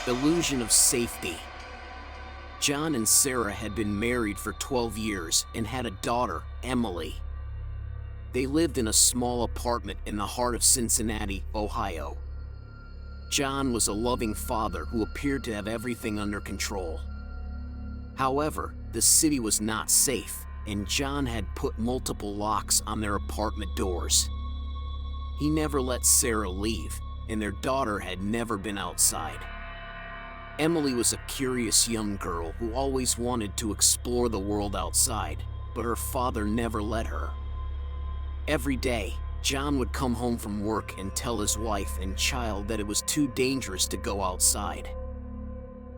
Illusion of safety. John and Sarah had been married for 12 years and had a daughter, Emily. They lived in a small apartment in the heart of Cincinnati, Ohio. John was a loving father who appeared to have everything under control. However, the city was not safe, and John had put multiple locks on their apartment doors. He never let Sarah leave, and their daughter had never been outside. Emily was a curious young girl who always wanted to explore the world outside, but her father never let her. Every day, John would come home from work and tell his wife and child that it was too dangerous to go outside.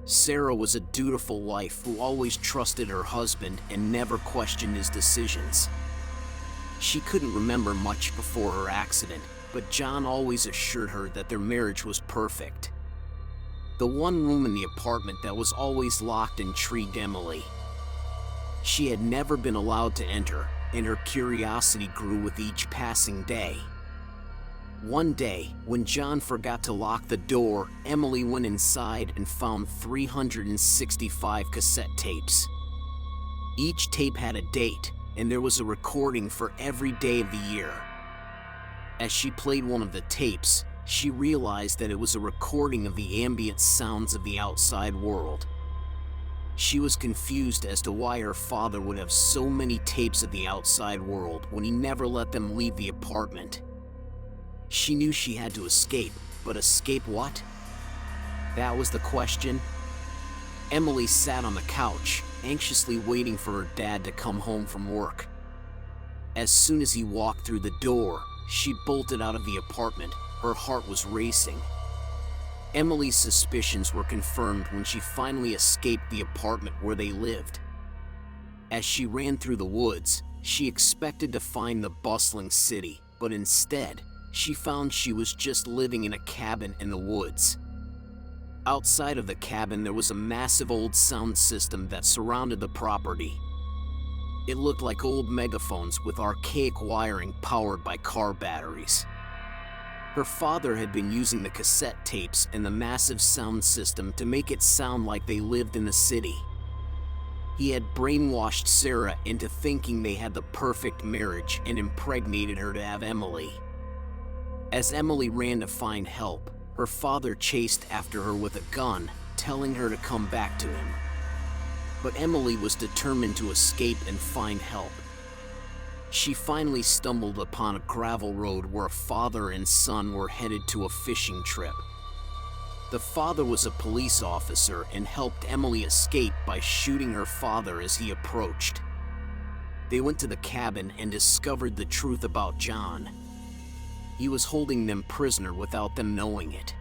Sarah was a dutiful wife who always trusted her husband and never questioned his decisions. She couldn't remember much before her accident, but John always assured her that their marriage was perfect. The one room in the apartment that was always locked intrigued Emily. She had never been allowed to enter, and her curiosity grew with each passing day. One day, when John forgot to lock the door, Emily went inside and found 365 cassette tapes. Each tape had a date, and there was a recording for every day of the year. As she played one of the tapes, she realized that it was a recording of the ambient sounds of the outside world. She was confused as to why her father would have so many tapes of the outside world when he never let them leave the apartment. She knew she had to escape, but escape what? That was the question. Emily sat on the couch, anxiously waiting for her dad to come home from work. As soon as he walked through the door, she bolted out of the apartment. Her heart was racing. Emily's suspicions were confirmed when she finally escaped the apartment where they lived. As she ran through the woods, she expected to find the bustling city, but instead, she found she was just living in a cabin in the woods. Outside of the cabin, there was a massive old sound system that surrounded the property. It looked like old megaphones with archaic wiring powered by car batteries. Her father had been using the cassette tapes and the massive sound system to make it sound like they lived in the city. He had brainwashed Sarah into thinking they had the perfect marriage and impregnated her to have Emily. As Emily ran to find help, her father chased after her with a gun, telling her to come back to him. But Emily was determined to escape and find help. She finally stumbled upon a gravel road where a father and son were headed to a fishing trip. The father was a police officer and helped Emily escape by shooting her father as he approached. They went to the cabin and discovered the truth about John. He was holding them prisoner without them knowing it.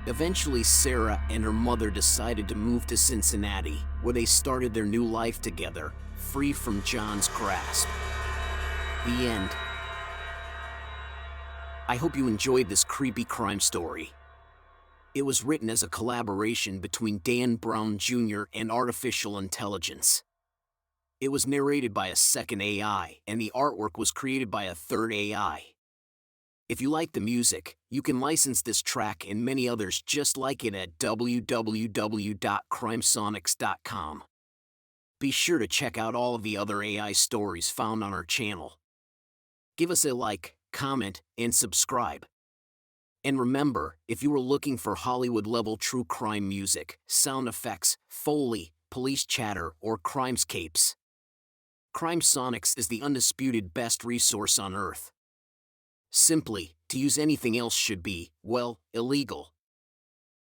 Eventually, Sarah and her mother decided to move to Cincinnati, where they started their new life together, free from John's grasp. The end. I hope you enjoyed this creepy crime story. It was written as a collaboration between Dan Brown Jr. and artificial intelligence. It was narrated by a second AI, and the artwork was created by a third AI. If you like the music, you can license this track and many others just like it at www.crimesonics.com. Be sure to check out all of the other AI stories found on our channel. Give us a like, comment, and subscribe. And remember, if you were looking for Hollywood-level true crime music, sound effects, Foley, police chatter, or crimescapes, CrimeSonics is the undisputed best resource on Earth. Simply, to use anything else should be, well, illegal.